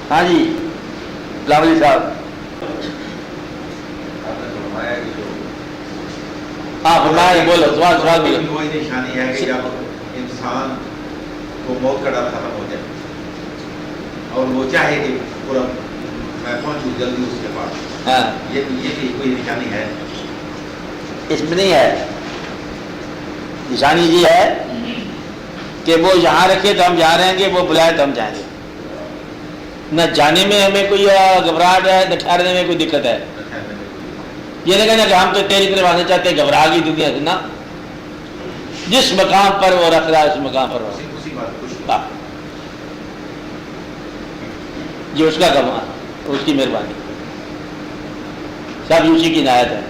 ہاں جی لاولی صاحب ہاں فرمائیں، بولو سوال بولو۔ وہی نشانی ہے کہ جب انسان کو موت کا ڈر ختم ہو جائے اور وہ چاہے کہ پورا میں پہنچوں جلدی اس کے پاس، ہاں یہ کوئی نشانی ہے؟ اس میں نہیں ہے، نشانی یہ ہے کہ وہ یہاں رکھے تو ہم جہاں رہیں گے، وہ بلائے تو ہم جائیں گے۔ نہ جانے میں ہمیں کوئی گھبراہٹ ہے، نہ ٹھہرنے میں کوئی دقت ہے۔ یہ نہیں کہنا کہ ہم تو تیری طرف آنا چاہتے ہیں، گھبرا گئی دنیا سے، نہ، جس مقام پر وہ رکھ رہا ہے اس مقام پر وہ، اسی بات خوش یہ اس کا کمال، اس کی مہربانی، سب اسی کی عنایت ہے۔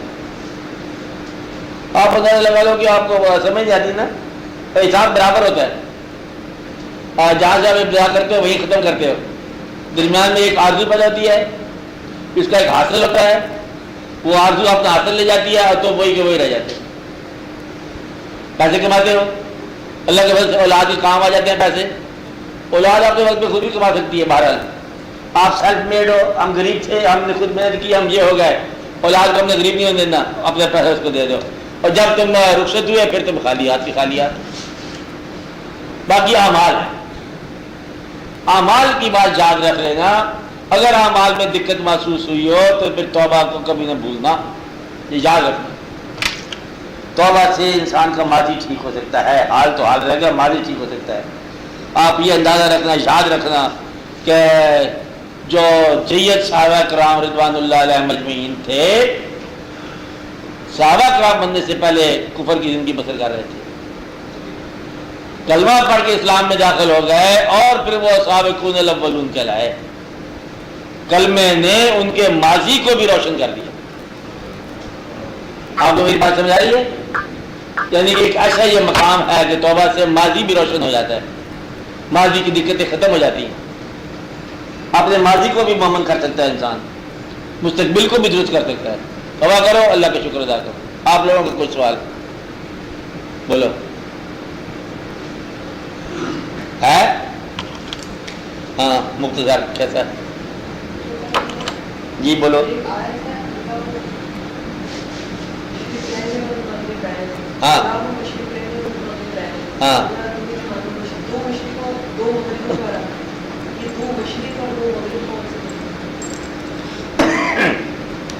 آپ پتہ لگا لو کہ آپ کو سمجھ جاتی نا، حساب برابر ہوتا ہے، اور جہاں سے آپ ابتدا کرتے ہو وہیں ختم کرتے ہو، درمیان میں ایک آرزو پیدا ہوتی ہے، اس کا ایک حاصل ہوتا ہے، وہ آرزو اپنا حاصل لے جاتی ہے، اور تو وہی کے وہی رہ جاتے ہیں۔ پیسے کماتے ہو، اللہ کے فضل سے اولاد کے کام آ جاتے ہیں پیسے، اولاد آپ کے وقت پہ خود بھی کما سکتی ہے۔ بہرحال آپ سیلف میڈ ہو، ہم غریب تھے، ہم نے خود محنت کی، ہم یہ ہو گئے، اولاد کو ہم نے غریب نہیں ہونے دینا، اپنا پیسہ اس کو دے دو، اور جب تم رخصت ہوئے پھر تم خالی ہاتھ کی خالی ہاتھ۔ باقی اعمال ہے، اعمال کی بات یاد رکھ لینا، اگر اعمال میں دقت محسوس ہوئی ہو تو پھر توبہ کو کبھی نہ بھولنا، یہ یاد رکھنا۔ توبہ سے انسان کا ماضی ٹھیک ہو سکتا ہے، حال تو حال رہے گا، ماضی ٹھیک ہو سکتا ہے۔ آپ یہ اندازہ رکھنا، یاد رکھنا کہ جو جید صحابہ کرام رضوان اللہ علیہ مجمعین تھے، صحابہ کرام بننے سے پہلے کفر کی زندگی بسر کر رہے تھے، کلمہ پڑھ کے اسلام میں داخل ہو گئے، اور پھر وہ سابقون الاولون کہلائے۔ کلمے نے ان کے ماضی کو بھی روشن کر دیا۔ آپ کو میری بات سمجھ آ رہی ہے؟ یعنی کہ ایک ایسا یہ مقام ہے کہ توبہ سے ماضی بھی روشن ہو جاتا ہے، ماضی کی دقتیں ختم ہو جاتی ہیں، اپنے ماضی کو بھی مومن کر سکتا ہے انسان، مستقبل کو بھی درست کر سکتا ہے۔ توبہ کرو، اللہ کا شکر ادا کرو۔ آپ لوگوں کا کوئی سوال بولو ہے؟ ہاں مختصر کیسا؟ جی بولو۔ ہاں ہاں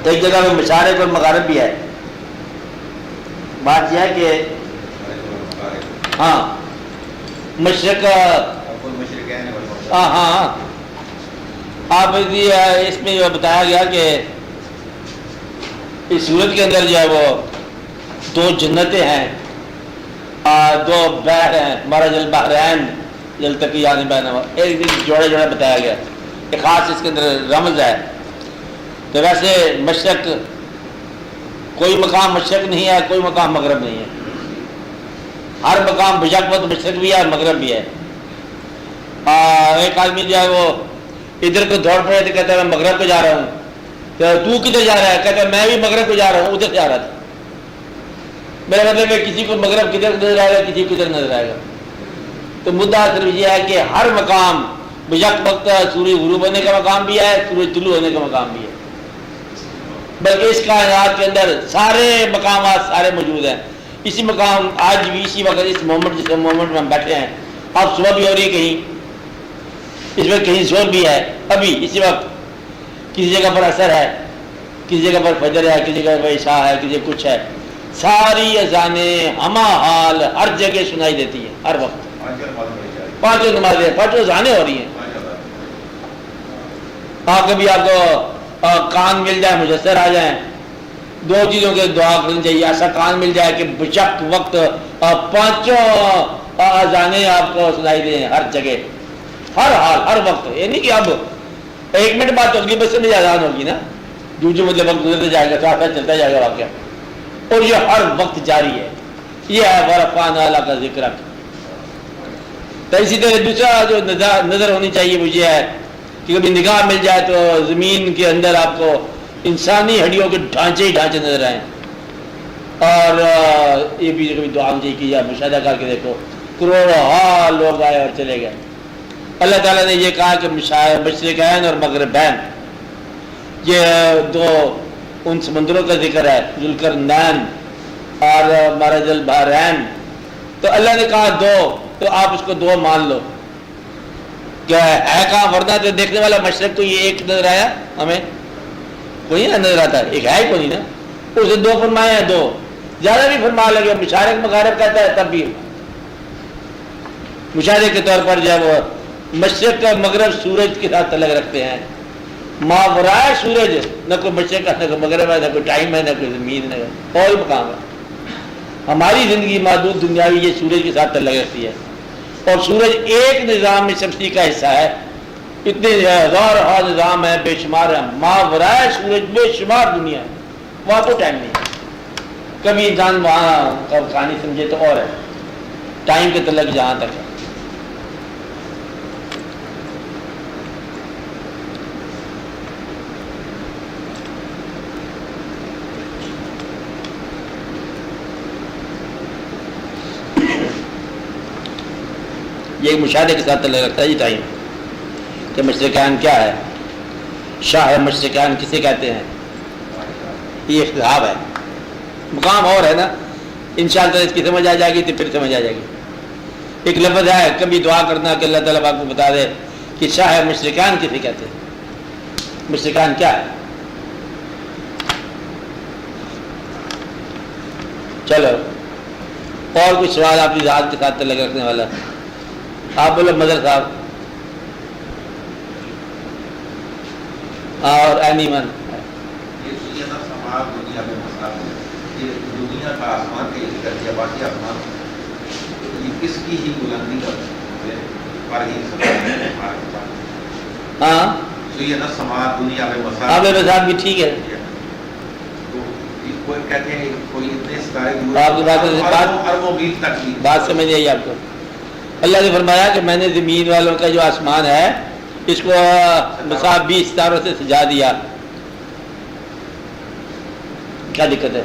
ایک جگہ میں مشارق اور مغرب بھی ہے۔ بات یہ ہے کہ ہاں مشرق، ہاں ہاں آپ اس میں یہ بتایا گیا کہ اس صورت کے اندر جو ہے وہ دو جنتیں ہیں، دو بحر ہیں، مرج البحرین یلتقیان بینہما، ایک جوڑے جوڑے بتایا گیا، ایک خاص اس کے اندر رمز ہے۔ تو ویسے مشرق، کوئی مقام مشرق نہیں ہے، کوئی مقام مغرب نہیں ہے، ہر مقام بجک وقت مشرق بھی ہے اور مغرب بھی ہے۔ ایک آدمی جو ہے وہ ادھر کو دوڑ پڑے تو کہتا ہے میں مغرب کو جا رہا ہوں، تو کدھر جا رہا ہے؟ کہتا ہے میں بھی مغرب کو جا رہا ہوں، ادھر سے جا رہا تھا۔ میرا مطلب ہے کسی کو مغرب کدھر نظر آئے گا، کسی کو کدھر نظر آئے گا۔ تو مدعا صرف یہ ہے کہ ہر مقام بیک وقت سورج غروب ہونے کا مقام بھی ہے، سورج طلوع ہونے کا مقام بھی ہے، بلکہ اس کائنات کے اندر سارے مقامات سارے موجود ہیں۔ اسی مقام آج بھی اسی وقت اس مومنٹ، جس مومنٹ میں ہم بیٹھے ہیں، اب صبح بھی ہو رہی ہے کہیں، اس میں کہیں زور بھی ہے، ابھی اسی وقت کسی جگہ پر اثر ہے، کسی جگہ پر فجر ہے، کسی جگہ پر عشاء ہے، کسی جگہ کچھ ہے، ساری اذانیں ہمہ حال ہر جگہ سنائی دیتی ہیں، ہر وقت پانچوں نمازیں، پانچوں اذانیں ہو رہی ہیں۔ کبھی آپ کو کان مل جائے، مجسر آ جائیں، دو چیزوں کے دعا کرنی چاہیے، ایسا کان مل جائے کہ بچک وقت پانچوں اذانیں آپ کو سنائی دیں، ہر جگہ، ہر حال، ہر وقت۔ یہ نہیں کہ اب ایک منٹ بعد تو اگلی بس سے اذان ہوگی نا، جو مطلب وقت گزرتا جائے گا، ساتھ ساتھ چلتا جائے گا واقعہ، اور یہ ہر وقت جاری ہے۔ یہ ہے ورفعنا لک ذکرک۔ تو اسی طرح دوسرا جو نظر ہونی چاہیے وہ یہ ہے کہ کبھی نگاہ مل جائے تو زمین کے اندر آپ کو انسانی ہڈیوں کے ڈھانچے ہی ڈھانچے نظر آئیں، اور یہ بھی کبھی دعا مجھے کی یا مشاہدہ کر کے دیکھو، کروڑوں لوگ آئے اور چلے گئے، اللہ تعالیٰ نے یہ کہا کہ مشرقین اور مغربین، یہ دو ان سمندروں کا ذکر ہے، ذوالقرنین اور مرج البحرین، تو اللہ نے کہا دو، تو آپ اس کو دو مان لو کہ ہے کہاں، ورنہ تو دیکھنے والا مشرق تو یہ ایک نظر آیا ہمیں، کوئی نہ نظر آتا، ایک ہے کوئی نہیں نا، اسے دو فرمائے ہیں، دو زیادہ بھی فرما لگے، مشارق مغارب کہتا ہے تب بھی مشاہدے کے طور پر جو ہے وہ مشرق کا مغرب سورج کے ساتھ تعلق رکھتے ہیں، ماورائے سورج نہ کوئی مشرق ہے، نہ کوئی مغرب ہے، نہ کوئی ٹائم ہے، نہ کوئی زمین ہے، اور مقام ہے۔ ہماری زندگی محدود دنیاوی یہ سورج کے ساتھ تعلق رکھتی ہے، اور سورج ایک نظام میں شمسی کا حصہ ہے، اتنے ہزار نظام ہے، بے شمار ہے، ماورائے سورج بے شمار دنیا ہے، وہاں تو ٹائم نہیں ہے، کبھی انسان وہاں کہانی سمجھے تو اور ہے، ٹائم کے تعلق جہاں تک ہے۔ یہ مشاہدے کے ساتھ تعلق رکھتا ہے یہ ٹائم کہ مشرقین کیا ہے، شاہ مشرقین کسے کہتے ہیں، یہ اختلاف ہے، مقام اور ہے نا، انشاءاللہ اس کی سمجھ آ جائے گی تو پھر سمجھ آ جائے گی۔ ایک لفظ ہے، کبھی دعا کرنا کہ اللہ تعالیٰ آپ کو بتا دے کہ شاہ مشرقین کسے کہتے ہیں، مشرقین کیا ہے۔ چلو اور کچھ سوال آپ کی ذات کے ساتھ تعلق رکھنے والا، آپ بولو مدر صاحب اور اینی من۔ یہ دنیا کا سماج دنیا میں مسئلہ ہے، یہ دنیا کا آسمان کا ذکر کیا، باقی آسمان یہ کس کی ہی بلندی پر ہی ہاں سید سماج دنیا میں مسئلہ آپ میرے ساتھ بھی ٹھیک ہے، کوئی کہتے ہیں کوئی اتنے ستارے آپ کی بات اربوں میل تک بھی بات سمجھ آئی آپ کو۔ اللہ نے فرمایا کہ میں نے زمین والوں کا جو آسمان ہے اس کو مصاب 20 ستاروں سے سجا دیا، کیا دقت ہے؟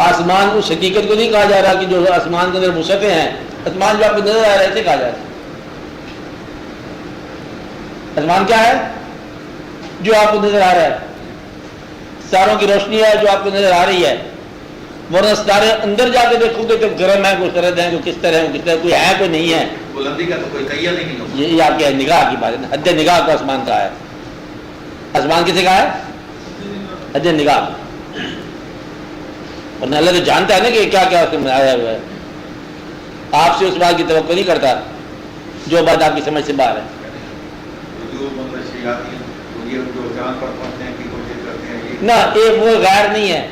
آسمان اس حقیقت کو نہیں کہا جا رہا کہ جو آسمان کے اندر وسعتیں ہیں، آسمان جو آپ کو نظر آ رہا ہے اسے کہا جا رہا ہے۔ آسمان کیا ہے؟ جو آپ کو نظر آ رہا ہے، ستاروں کی روشنی ہے جو آپ کو نظر آ رہی ہے، ورنہ ستارے اندر جا کے دیکھو گے تو گرم ہے، کوئی سرد ہے، کوئی کس طرح ہے، کس طرح کوئی ہے کوئی نہیں ہے، بلندی کا تو کوئی تیار نہیں ہوگا۔ یہ آپ کی نگاہ کی بات ہے، حد نگاہ کو آسمان کہا ہے۔ آسمان کسے کہا ہے؟ حد نگاہ۔ اور اللہ تو جانتا ہے نا کہ کیا کیا اس میں آیا ہوا ہے، آپ سے اس بات کی توقع نہیں کرتا جو بات آپ کی سمجھ سے باہر ہے۔ جو مطلب شیاطین یہ جو جان پر پہنچنے کی کوشش کرتے ہیں یہ نہ ایک وہ غیر نہیں ہے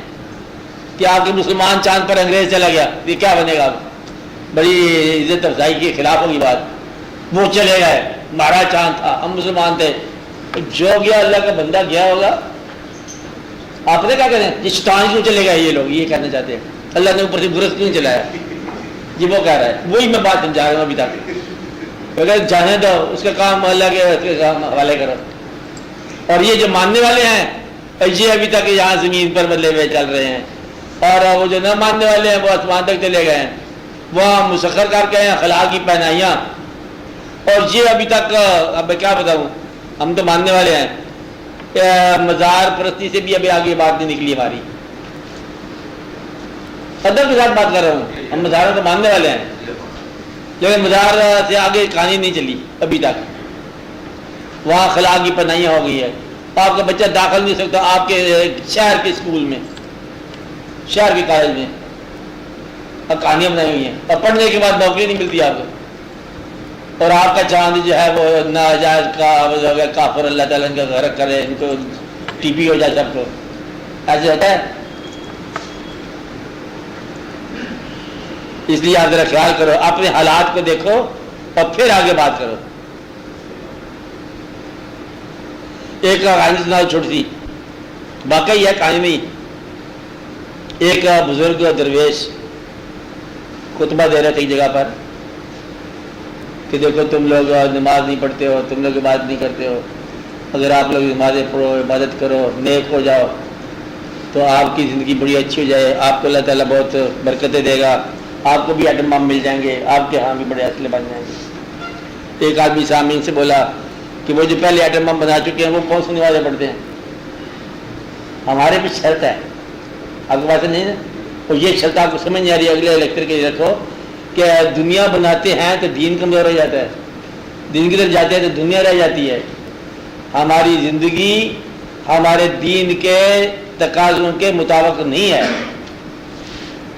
کہ آپ کے مسلمان چاند پر انگریز چلا گیا، یہ کیا بنے گا؟ بڑی عزت افزائی کے خلاف ہوگی بات، وہ چلے گئے، ہمارا چاند تھا، ہم مسلمان تھے، جو گیا اللہ کا بندہ گیا ہوگا۔ آپ نے کیا کہتے ہیں یہ شیطان کیوں چلے گئے، یہ لوگ یہ کہنا چاہتے ہیں اللہ نے اوپر سے برس کیوں چلایا، جی وہ کہہ رہا ہے، وہی میں بات سمجھا رہا ہوں ابھی تک، اگر جانے دو اس کا کام اللہ کے حوالے کرو۔ اور یہ جو ماننے والے ہیں یہ ابھی تک یہاں زمین پر بدلے ہوئے چل رہے ہیں، اور وہ جو نہ ماننے والے ہیں وہ آسمان تک چلے گئے ہیں، وہاں مسخر کر کے ہیں خلا کی پہنائیاں، اور یہ ابھی تک اب کیا بتاؤں، ہم تو ماننے والے ہیں، مزار پرستی سے بھی ابھی آگے بات نہیں نکلی ہماری، ادب کے ساتھ بات کر رہا ہوں، ہم مزاروں تو ماننے والے ہیں لیکن مزار سے آگے کہانی نہیں چلی ابھی تک، وہاں خلا کی پناہیاں ہو گئی ہے، آپ کا بچہ داخل نہیں سکتا آپ کے شہر کے اسکول میں، شہر کے کالج میں، اب کہانیاں بنائی ہوئی ہیں، اور پڑھنے کے بعد نوکری نہیں ملتی آپ کو، اور آپ کا چاند جو ہے وہ ناجائز کا ہو گیا، کافر اللہ تعالیٰ ان کا غرق کرے، ان کو ٹی پی ہو جائے سب کو، ایسے ہوتا ہے۔ اس لیے آپ ذرا خیال کرو، اپنے حالات کو دیکھو اور پھر آگے بات کرو۔ ایک کہانی سنا چھوٹی سی، واقعی ہے کہانی نہیں، ایک بزرگ درویش خطبہ دے رہے تھے ایک جگہ پر کہ دیکھو تم لوگ نماز نہیں پڑھتے ہو، تم لوگ عبادت نہیں کرتے ہو، اگر آپ لوگ نمازیں پڑھو، عبادت کرو، نیک ہو جاؤ تو آپ کی زندگی بڑی اچھی ہو جائے، آپ کو اللہ تعالیٰ بہت برکتیں دے گا، آپ کو بھی ایٹم بم مل جائیں گے، آپ کے ہاں بھی بڑے اصلے بن جائیں گے۔ ایک آدمی سامعین سے بولا کہ وہ جو پہلے ایٹم بم بنا چکے ہیں وہ کون سی نمازیں پڑھتے ہیں؟ ہمارے بھی شرط ہے، آپ کو بات نہیں نا، اور یہ شرط آپ کو سمجھ نہیں آ رہی ہے، اگلے لیکچر کے رکھو کہ دنیا بناتے ہیں تو دین کمزور ہو جاتا ہے، دین کی طرف جاتے ہیں تو دنیا رہ جاتی ہے. ہماری زندگی ہمارے دین کے تقاضوں کے مطابق نہیں ہے،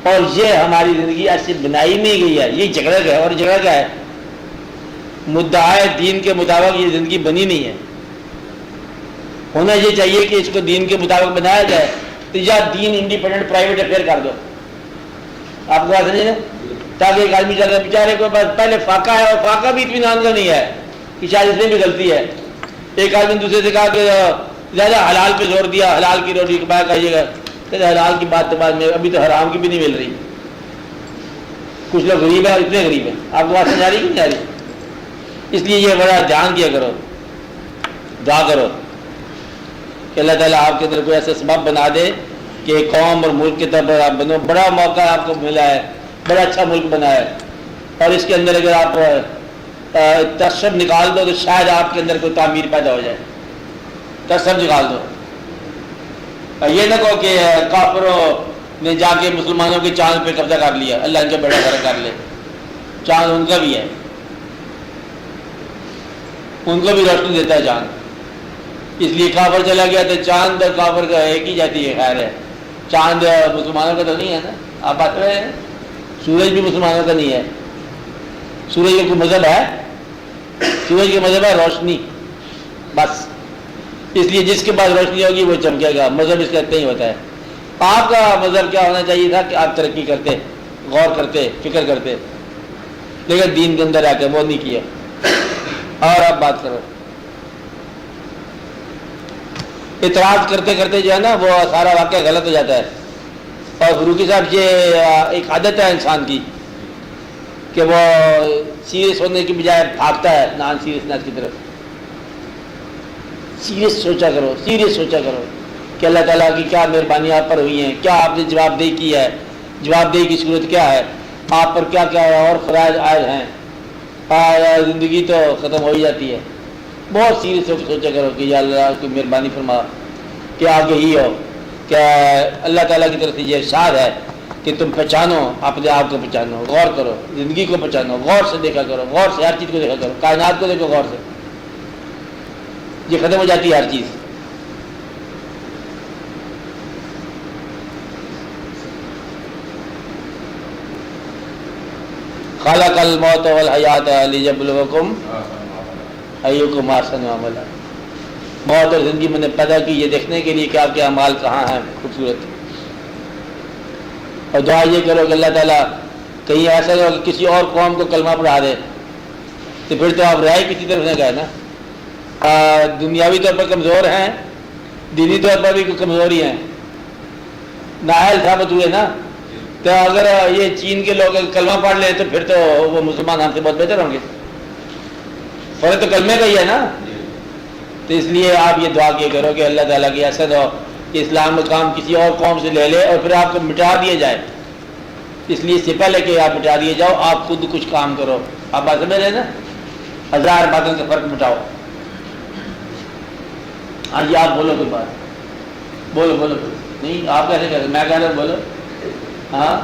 اور یہ ہماری زندگی ایسی بنائی نہیں گئی ہے، یہ جھگڑا ہے. اور جھگڑا کیا ہے؟ مدعائے دین کے مطابق یہ زندگی بنی نہیں ہے. ہونا یہ چاہیے کہ اس کو دین کے مطابق بنایا جائے، تو یا دین انڈیپینڈنٹ پرائیویٹ افیئر کر دو. آپ کو بات نہیں ہے، تاکہ ایک آدمی چل رہا ہے بیچارے کو پہلے فاقہ ہے، اور فاقہ بھی اطمینان کا نہیں ہے کہ شاید اس میں بھی غلطی ہے. ایک آدمی دوسرے سے کہا کہ زیادہ حلال پہ زور دیا، حلال کی روٹی کمایا کھائیے گا، کہ حلال کی بات تو بعد میں، ابھی تو حرام کی بھی نہیں مل رہی. کچھ لوگ غریب ہیں اور اتنے غریب ہیں. آپ کو بات سمجھ آ رہی کہ نہیں آ رہی؟ اس لیے یہ بڑا دھیان دیا کرو، دعا کرو کہ اللہ تعالیٰ آپ کے اندر کوئی ایسا سبب بنا دے کہ قوم اور ملک کی طرف آپ بنو. بڑا موقع آپ کو ملا ہے، بڑا اچھا ملک بنا ہے، اور اس کے اندر اگر آپ تعصب نکال دو تو شاید آپ کے اندر کوئی تعمیر پیدا ہو جائے. تعصب نکال دو. یہ نہ کہو کہ کافروں نے جا کے مسلمانوں کے چاند پہ قبضہ کر لیا، اللہ ان کا بڑا فرق کر لے. چاند ان کا بھی ہے، ان کو بھی روشنی دیتا ہے چاند. اس لیے کافر چلا گیا تو چاند اور کافر کا ایک ہی جاتی ہے. خیر ہے، چاند مسلمانوں کا تو نہیں ہے نا. آپ بات رہے ہیں سورج بھی مسلمانوں کا نہیں ہے. سورج کا کوئی مذہب ہے؟ سورج کا مذہب ہے روشنی بس. اس لیے جس کے بعد روشنی ہوگی وہ چمکے گا. مذہب اس کا اتنا ہی ہوتا ہے. آپ کا مذہب کیا ہونا چاہیے تھا کہ آپ ترقی کرتے، غور کرتے، فکر کرتے، لیکن دین کے اندر آ کے وہ نہیں کیا. اور آپ بات کرو. اعتراض کرتے کرتے جو ہے نا وہ سارا واقعہ غلط ہو جاتا ہے. اور فروقی صاحب یہ ایک عادت ہے انسان کی کہ وہ سیریس ہونے کی بجائے بھاگتا ہے نان سیریسنس کی طرف. سیریس سوچا کرو، سیریس سوچا کرو کہ اللہ تعالیٰ کی کیا مہربانی آپ پر ہوئی ہیں، کیا آپ نے جواب دہی کی ہے، جواب دہی کی صورت کیا ہے، آپ پر کیا کیا اور فرائض عائد ہیں. زندگی تو ختم ہو ہی جاتی ہے. بہت سیریس سوچا کرو کہ یا اللہ کی مہربانی فرما کہ آگے ہی ہو کہ اللہ تعالیٰ کی طرف سے یہ ارشاد ہے کہ تم پہچانو، اپنے آپ کو پہچانو، غور کرو، زندگی کو پہچانو، غور سے دیکھا کرو، غور سے ہر چیز کو دیکھا کرو، کائنات کو دیکھو غور سے. یہ ختم ہو جاتی ہے ہر چیز. خلق الموت والحیات لیبلوکم ایکم احسن عملا. موت اور زندگی میں نے پیدا کی یہ دیکھنے کے لیے کہ آپ کے اعمال کہاں ہیں خوبصورت. اور دعا یہ کرو کہ اللہ تعالیٰ کہیں ایسا ہو کہ کسی اور قوم کو کلمہ پڑھا دے تو پھر تو آپ رائے کسی طرف سے گئے نا. دنیاوی طور پر کمزور ہیں، دینی طور پر بھی کمزوری ہیں، نااہل ثابت ہوئے نا. تو اگر یہ چین کے لوگ کلمہ پڑھ لیں تو پھر تو وہ مسلمان ہم سے بہت بہتر ہوں گے. فرق تو کلمے کا ہی ہے نا. تو اس لیے آپ یہ دعا کیا کرو کہ اللہ تعالیٰ کی حسد ہو کہ اسلام کا کام کسی اور قوم سے لے لے اور پھر آپ کو مٹا دیا جائے. اس لیے اس سے پہلے کہ آپ مٹا دیے جاؤ آپ خود کچھ کام کرو. آپ بات سمجھ رہے نا، 1000 باتوں کا فرق مٹاؤ. ہاں جی آپ بولو کوئی بات، بولو بولو. نہیں آپ کیسے کہتے، میں کہہ رہا ہوں بولو. ہاں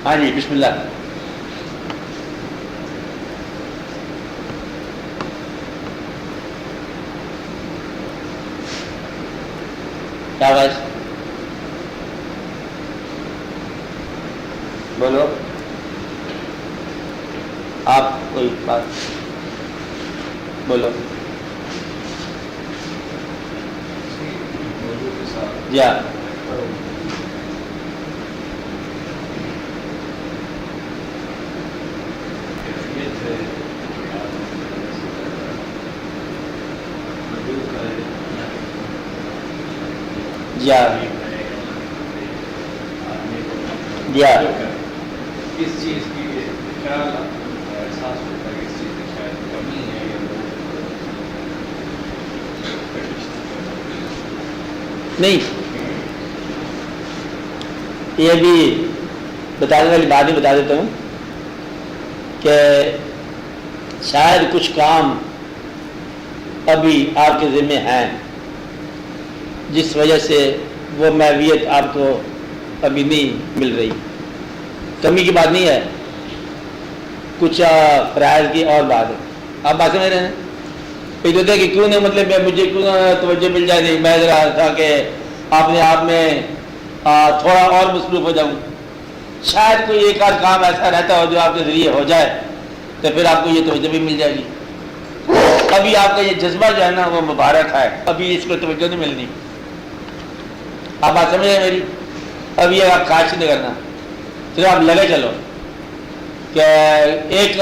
ہاں جی بسم اللہ. کیا بات بولو، آپ کوئی بات بولو. جی ہاں جی ہاں جی ہاں. اس چیز کی خیال احساس ہوتا ہے کہ اس چیز کی شاید کمی ہے یا نہیں، یہ بھی بتانے والی بات ہی بتا دیتا ہوں کہ شاید کچھ کام ابھی آپ کے ذمہ ہیں جس وجہ سے وہ محویت آپ کو ابھی نہیں مل رہی. کمی کی بات نہیں ہے, کچھ فرائض کی اور بات ہے. آپ بات سمجھ رہے ہیں؟ یہ تو کہ کیوں نہیں, مطلب مجھے کیوں نہ توجہ مل جائے. نہیں, میں ذرا تھا کہ اپنے آپ میں تھوڑا اور مصروف ہو جاؤں. شاید کوئی ایک آدھ کام ایسا رہتا ہو جو آپ کے ذریعے ہو جائے تو پھر آپ کو یہ توجہ بھی مل جائے گی. ابھی آپ کا یہ جذبہ جو ہے نا وہ مبارک ہے, ابھی اس کو توجہ نہیں ملنی. آپ بات سمجھ رہے ہیں میری؟ ابھی آپ خواہش نہیں کرنا, پھر آپ لگے چلو کہ ایک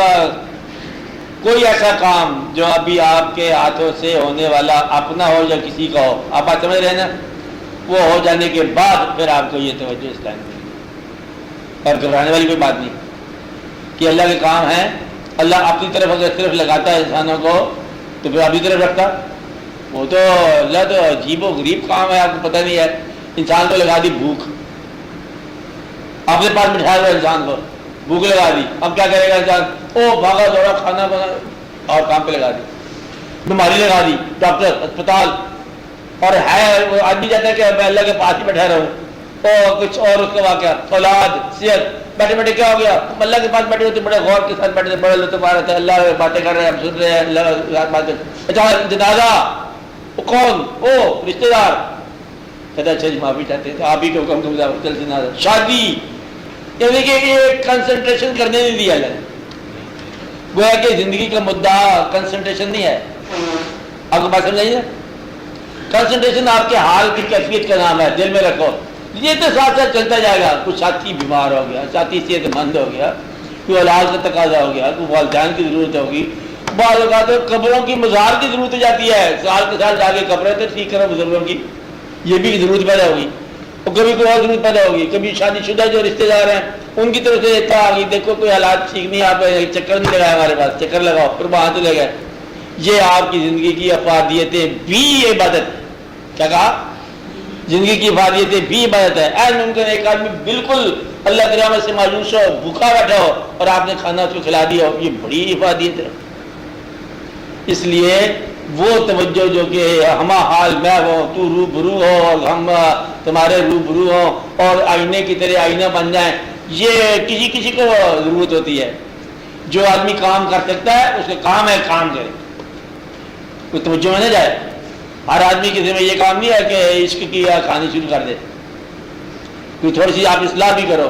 کوئی ایسا کام جو ابھی آپ کے ہاتھوں سے ہونے والا اپنا ہو یا کسی کا ہو, آپ بات سمجھ رہے ہیں نا, وہ ہو جانے کے بعد پھر آپ کو یہ توجہ اس ٹائم ملے گی. اور گھبرانے والی کوئی بات نہیں کہ اللہ کے کام ہیں. اللہ اپنی طرف اگر صرف لگاتا ہے انسانوں کو تو پھر اپنی طرف رکھتا. وہ تو اللہ تو عجیب و غریب کام ہے, آپ کو پتہ نہیں ہے. انسان کو لگا دی بھوک, اپنے پاس بٹھایا ہوا انسان کو بھوک لگا دی. اب کیا کرے گا انسان؟ او بھاگا دوڑا کھانا بنا اور کام پہ لگا دی. بیماری لگا دی, ڈاکٹر, اسپتال, اور ہے وہ آدمی جاتا ہے کہ میں اللہ کے پاس ہی بیٹھا رہوں. اور کچھ اور اس کا واقعہ, اولاد, صحت, بیٹھے بیٹھے کیا ہو گیا؟ اللہ کے پاس بیٹھے ہوتے بڑے غور کے ساتھ بیٹھے تھے, بڑے لطف آ رہا تھا, اللہ باتیں کر رہے ہیں, ہم سن رہے ہیں, اللہ باتیں. اچھا جنازہ, وہ کون؟ او رشتے دار. کہتا اچھا جی معافی چاہتے ہیں, آپ ہی کو حکم دوں چل جنازہ. شادی, یعنی کہ یہ کنسنٹریشن کرنے نہیں دیا اللہ نے. گویا کہ زندگی کا مدعا کنسنٹریشن نہیں ہے. آپ کو بات سمجھ نا, کنسنٹریشن آپ کے حال کی کیفیت کا نام ہے, دل میں رکھو. یہ تو ساتھ ساتھ چلتا جائے گا. کچھ ساتھی بیمار ہو گیا, ساتھی صحت مند ہو گیا, کوئی اولاد کا تقاضا ہو گیا, کوئی والدین کی ضرورت ہوگی, بعض اوقات قبروں کی مزار کی ضرورت ہو جاتی ہے. سال کے سال جا کے قبریں تو ٹھیک کرو بزرگوں کی, یہ بھی ضرورت پیدا ہوگی. اور کبھی کوئی اور ضرورت پیدا ہوگی, کبھی شادی شدہ جو رشتے دار ہیں ان کی طرف سے اتنا آ گئی, دیکھو کوئی حالات ٹھیک نہیں, آپ چکر نہیں لگایا ہمارے پاس, چکر لگاؤ, پھر وہاں سے لے گئے. یہ آپ کی زندگی کی افادیتیں بھی عبادت. کیا کہا؟ زندگی کی افادیتیں بھی عبادت ہے. ایسا ممکن ایک آدمی بالکل اللہ کی رحمت سے مایوس ہو, بھوکا بیٹھا ہو, اور آپ نے کھانا اس کو کھلا دیا ہو, یہ بڑی افادیت ہے. اس لیے وہ توجہ جو کہ ہما حال میں ہو, تو روبرو ہو اور ہم تمہارے روبرو ہو, اور آئینے کی طرح آئینہ بن جائیں, یہ کسی کسی کو ضرورت ہوتی ہے. جو آدمی کام کر سکتا ہے اس کا کام ہے کام کرے, کوئی توجہ میں نہ جائے. ہر آدمی کے ذمہ یہ کام نہیں ہے کہ عشق کی یا کھانی شروع کر دے. کوئی تھوڑی سی آپ اصلاح بھی کرو.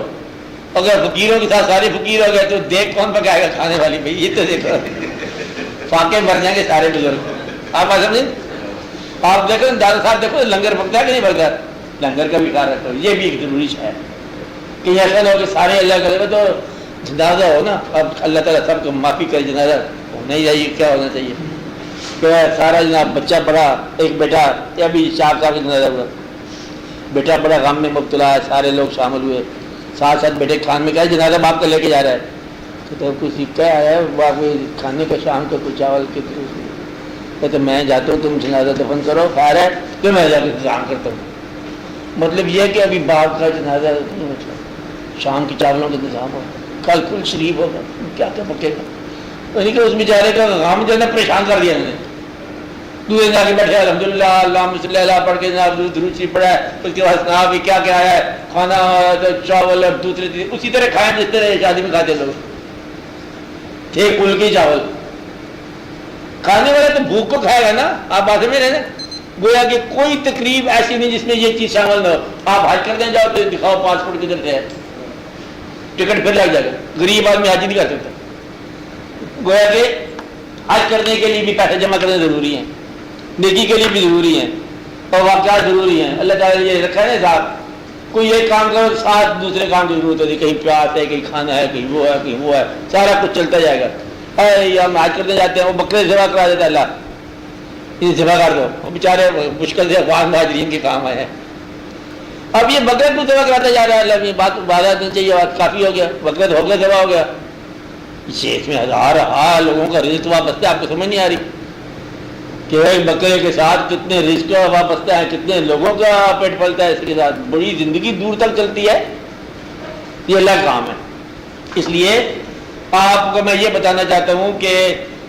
اگر فقیروں کے ساتھ سارے فقیر ہو گئے تو دیکھ کون پکائے گا کھانے والی؟ بھائی یہ تو دیکھو, فاقے مر جائیں گے سارے بزرگ. آپ سمجھیں, آپ دیکھو دادا صاحب, دیکھو لنگر پکتا ہے کہ نہیں پکتا, لنگر کا بھی خیال رکھو. یہ بھی ایک ضروری ہے. کہیں ایسا نہ ہو کہ سارے اللہ کرے تو جنازہ ہو نا, اب اللہ تعالیٰ سب کو معافی کرے, جنازہ ہونا ہی چاہیے. کیا ہونا چاہیے کہ سارا جناب بچہ پڑا, ایک بیٹا, ابھی شاہ صاحب کا جنازہ ہوا, بیٹا بڑا غم میں مبتلا ہے, سارے لوگ شامل ہوئے, ساتھ ساتھ بیٹے خان میں کیا جنازہ باپ کو لے کے جا رہا ہے. تو کچھ کیا ہے باپ کھانے کا شام کو کچھ چاول کے, تو میں جاتا ہوں, تم جنازہ دفن کرو, خیر ہے تو میں جا کے انتظام کرتا ہوں. مطلب یہ کہ ابھی باپ کا جنازہ نہیں بچا, شام کی چاولوں کا انتظام ہو, کل کل شریف ہوگا, کیا کیا پکے گا. یعنی کہ اس بیچارے کا غم جو ہے نا پریشان کر دیا میں نے. دوسرے جا کے بیٹھے الحمدللہ اللہم صلی اللہ پڑھ کے جناب درود شریف پڑھا ہے, اس کے بعد سنا بھی کیا کیا آیا ہے, کھانا چاول اور دوسرے اسی طرح کھائیں جس طرح شادی میں کھاتے لوگ, تھے کل کی چاول. کھانے والے تو بھوک کو کھائے گا نا. آپ بات میں رہے, گویا کہ کوئی تقریب ایسی نہیں جس میں یہ چیز شامل نہ ہو. آپ حج کرنے جاؤ تو دکھاؤ پاسپورٹ کدھر سے ہے, ٹکٹ پھر لگ جائے گا. غریب آدمی حج نہیں کر سکتا. گویا کہ حج کرنے کے لیے بھی پیسے جمع کرنے ضروری ہیں, نیکی کے لیے بھی ضروری ہیں, اور واقعات ضروری ہیں. اللہ تعالیٰ نے یہ رکھا ہے نا صاحب, کوئی ایک کام کرو ساتھ دوسرے کام کی ضرورت ہوتی ہے, کہیں پیاس ہے, کہیں کھانا ہے, کہیں وہ ہے, کہیں وہ ہے, سارا کچھ چلتا جائے گا. ہم حج کرنے جاتے ہیں, وہ بکرے ذبح کرا دیتا ہے اللہ, یہ ذبح کر دو, وہ بیچارے مشکل سے افغان مہاجرین کے کام آئے ہیں. اب یہ بکرے کو ذبح کراتا جا رہا ہے. اللہ بات بات نہیں چاہیے, بات کافی ہو گیا, بکرے ہو گیا, ذبح ہو گیا. اس میں ہزار لوگوں کا رزق وابستہ, آپ کو سمجھ نہیں آ رہی کہ ایک بکرے کے ساتھ کتنے رزق وابستہ ہیں, کتنے لوگوں کا پیٹ پلتا ہے, اس کے ساتھ بڑی زندگی دور تک چلتی ہے. یہ اللہ کا کام ہے. اس لیے آپ کو میں یہ بتانا چاہتا ہوں کہ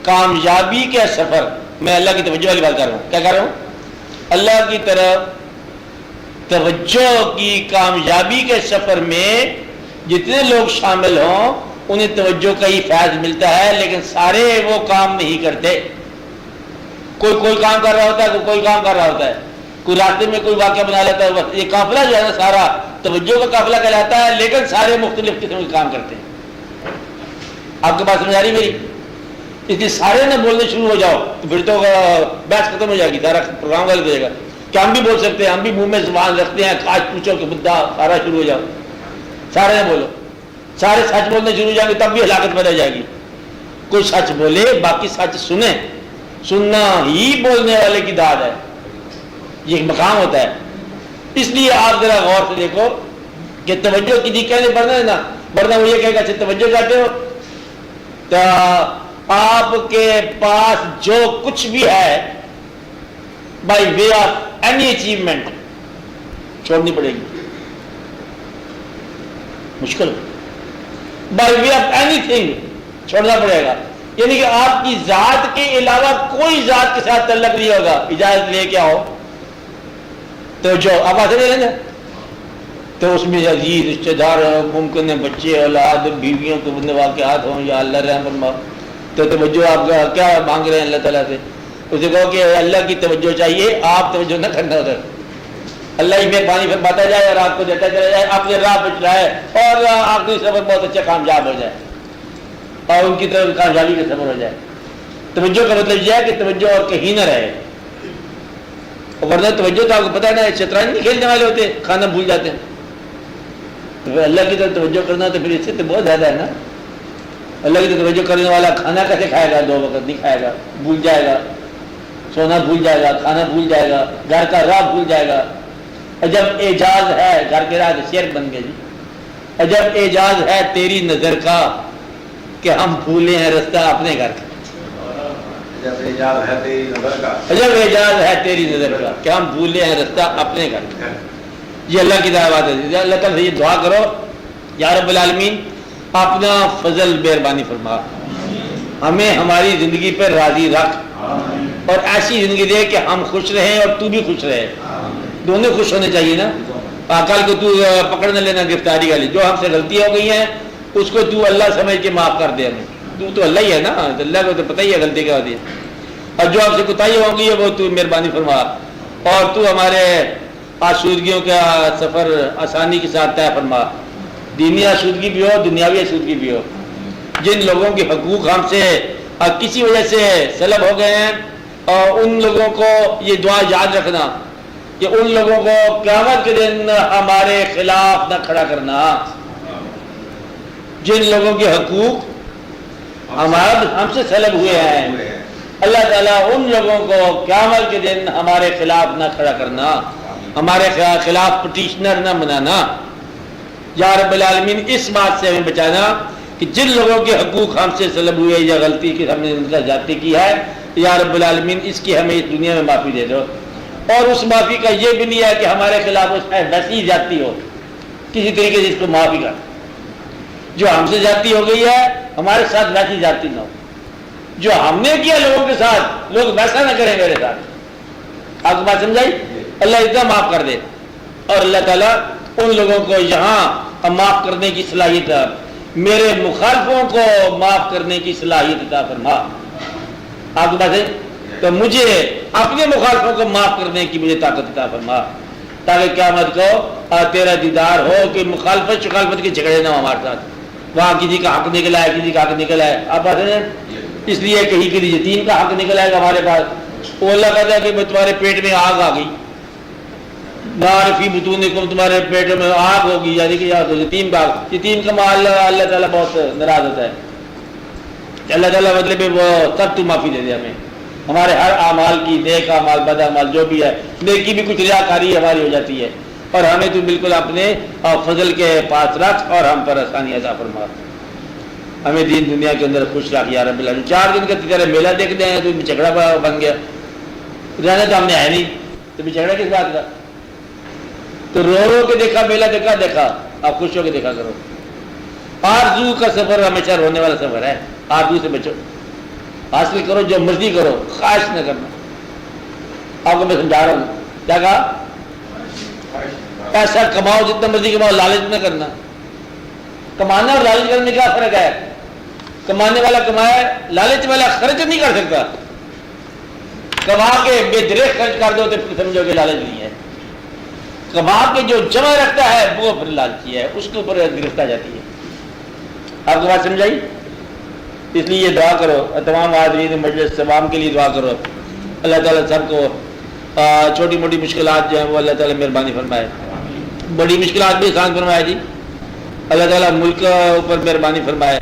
کامیابی کے سفر میں اللہ کی توجہ والی بات کر رہا ہوں. کیا کر رہا ہوں؟ اللہ کی طرف توجہ کی کامیابی کے سفر میں جتنے لوگ شامل ہوں انہیں توجہ کا ہی فیض ملتا ہے، لیکن سارے وہ کام نہیں کرتے. کوئی کام کر رہا ہوتا ہے، کوئی کام کر رہا ہوتا ہے، کوئی راستے میں کوئی واقعہ بنا لیتا ہے. بس یہ قافلہ جو ہے نا سارا توجہ کا قافلہ کہلاتا ہے، لیکن سارے مختلف قسم کے کام کرتے ہیں. آپ کے پاس سمجھ آ رہی میری؟ اس لیے سارے نہ بولنے شروع ہو جاؤ تو پھر تو بحث ختم ہو جائے گی، سارا پروگرام غلط ہو جائے گا. کہ ہم بھی بول سکتے ہیں، ہم بھی منہ میں زبان رکھتے ہیں، آج پوچھو کہ مدعا سارا شروع ہو جاؤ. سارے نہ بولو، سارے سچ بولنے شروع ہو جائیں گے تب بھی ہلاکت پیدا ہو جائے گی. کوئی سچ بولے، باقی سچ سنیں. سننا ہی بولنے والے کی داد ہے، یہ ایک مقام ہوتا ہے. اس لیے آپ ذرا غور سے دیکھو کہ توجہ کی کہنے پڑھنا ہے نا، ورنہ وہ یہ کہے گا اچھا توجہ چاہتے ہو تو آپ کے پاس جو کچھ بھی ہے by way of any achievement چھوڑنی پڑے گی. مشکل بائی وے آف اینی تھنگ چھوڑنا پڑے گا. یعنی کہ آپ کی ذات کے علاوہ کوئی ذات کے ساتھ تعلق نہیں ہوگا. اجازت لے کے آؤ تو جو آپ آتے لے لیں گے تو اس میں عزیز رشتے دار ممکن ہے، بچے، اولاد، بیویوں کے بندے واقعات ہوں، یا اللہ رحم فرما. تو توجہ آپ کا کیا مانگ رہے ہیں اللہ تعالیٰ سے؟ اسے کہو کہ اللہ کی توجہ چاہیے، آپ توجہ نہ کرنا ادھر. اللہ ہی مہربانی فرماتا جائے اور آپ کو دیتا چلا جائے، اپنے راہ پہ چلائے اور آخری سفر بہت اچھا کامیاب ہو جائے اور ان کی طرف کامیابی کا سفر ہو جائے. توجہ کا مطلب یہ ہے کہ توجہ اور کہیں نہ رہے. ورنہ توجہ تو آپ کو پتہ ہے نا، شطرنج نہیں کھیلنے والے ہوتے، کھانا بھول جاتے ہیں. تو اللہ کی طرف توجہ کرنا تو پھر اس سے تو بہت زیادہ ہے نا. اللہ کی طرف توجہ کرنے والا کھانا کیسے کھائے گا؟ 2 وقت نہیں کھائے گا، بھول جائے گا، سونا بھول جائے گا، کھانا بھول جائے گا، گھر کا راہ بھول جائے گا. عجب اعجاز ہے، گھر کے راہ شیر بن گئے جی. عجب اعجاز ہے تیری نظر کا کہ ہم بھولے ہیں رستہ اپنے گھر کا. عجب اعجاز ہے تیری نظر کا، عجب اعجاز ہے تیری نظر کا کہ ہم بھولے ہیں رستہ اپنے گھر کا. یہ اللہ کی دعوت ہے. اللہ تعالیٰ سے یہ دعا کرو، یا رب العالمین اپنا فضل مہربانی فرما، ہمیں ہماری زندگی پر راضی رکھ اور ایسی زندگی دے کہ ہم خوش رہیں اور تو بھی خوش رہے. دونوں خوش ہونے چاہیے نا. کل کو تو پکڑ نہ لینا گرفتاری والی. جو ہم سے غلطیاں ہو گئی ہیں اس کو تو اللہ سمجھ کے معاف کر دے ہمیں. تو اللہ ہی ہے نا، اللہ کو تو پتہ ہی ہے غلطی کیا ہوتی ہے. اور جو آپ سے کوتاہی ہو گئی ہے وہ تو مہربانی فرما اور تو ہمارے آسودگیوں کا سفر آسانی کے ساتھ طے فرما. دینی آسودگی بھی ہو، دنیاوی آسودگی بھی ہو. جن لوگوں کے حقوق ہم سے کسی وجہ سے سلب ہو گئے ہیں اور ان لوگوں کو یہ دعا یاد رکھنا کہ ان لوگوں کو قیامت کے دن ہمارے خلاف نہ کھڑا کرنا. جن لوگوں کے حقوق ہم سے سلب ہوئے ہیں اللہ تعالیٰ ان لوگوں کو قیامت کے دن ہمارے خلاف نہ کھڑا کرنا، ہمارے خلاف پٹیشنر نہ بنانا. یا رب العالمین اس بات سے ہمیں بچانا کہ جن لوگوں کے حقوق ہم سے سلب ہوئے یا غلطی کی ہم نے ان کا زیادتی کی ہے، یا رب العالمین اس کی ہمیں اس دنیا میں معافی دے دو. اور اس معافی کا یہ بھی نہیں ہے کہ ہمارے خلاف اس میں ویسی زیادتی ہو، کسی طریقے سے اس کو معافی کر. جو ہم سے زیادتی ہو گئی ہے ہمارے ساتھ ویسی زیادتی نہ ہو. جو ہم نے کیا لوگوں کے ساتھ لوگ ویسا نہ کریں میرے ساتھ. آپ کو بات سمجھائی؟ اللہ اتنا معاف کر دے. اور اللہ تعالیٰ ان لوگوں کو یہاں معاف کرنے کی صلاحیت، میرے مخالفوں کو معاف کرنے کی صلاحیت عطا فرما. آپ کو بات ہے تو مجھے اپنے مخالفوں کو معاف کرنے کی مجھے طاقت عطا فرما، تاکہ قیامت کو تیرا دیدار ہو کہ مخالفت کے جھگڑے نہ ہو ہمارے ساتھ. وہاں کسی کا حق نکلا ہے، کسی کا حق نکلا ہے. آپ بات ہے اس لیے کہیں کسی یتیم کا حق نکل آئے گا ہمارے پاس. وہ اللہ کہتا ہے کہ تمہارے پیٹ میں آگ آ گئی، نارفی بطونکم، تمہارے پیٹ میں آگ ہوگی، یعنی کہ یتیم کا یتیم کا مال اللہ تعالیٰ بہت ناراض ہوتا ہے. اللہ تعالیٰ مطلب وہ سب تو معافی دے دے ہمیں، ہمارے ہر اعمال کی، نیک اعمال، بد اعمال جو بھی ہے. نیکی بھی کچھ ریاکاری ہماری ہو جاتی ہے اور ہمیں تو بالکل اپنے فضل کے پاس رکھ اور ہم پر آسانی عطا فرما. ہمیں دین دنیا کے اندر خوش رکھ یا رب العالمین. 4 دن کا تیرا میلہ دیکھتے ہیں تو جھگڑا بن گیا. رہنا تو ہم نے ہے نہیں تو جھگڑا کس بات کا؟ تو رو رو کے دیکھا میلہ دیکھا آپ خوش ہو کے دیکھا کرو. آرزو کا سفر ہمیشہ رونے والا سفر ہے. آرزو سے بچو, حاصل کرو جو مرضی کرو, خواہش نہ کرنا. آپ کو میں سمجھا رہا ہوں, کیا کہا؟ پیسہ کماؤ جتنا مرضی کماؤ, لالچ نہ کرنا. کمانا اور لالچ کرنے کا فرق ہے. کمانے والا کمائے, لالچ والا خرچ نہیں کر سکتا. کما کے بے درخت خرچ کر دو تو پھر سمجھو کہ لالچ نہیں ہے. کما کے جو جمع رکھتا ہے وہ پھر لالچی ہے, اس کے اوپر گرفت آ جاتی ہے. آپ کو بات سمجھائی؟ اس لیے دعا کرو, تمام حاضرین مجلس تمام کے لیے دعا کرو. اللہ تعالیٰ سب کو چھوٹی موٹی مشکلات جو ہیں وہ اللہ تعالیٰ مہربانی فرمائے, بڑی مشکلات بھی آسان فرمائے جی. اللہ تعالیٰ ملک کے اوپر مہربانی فرمائے.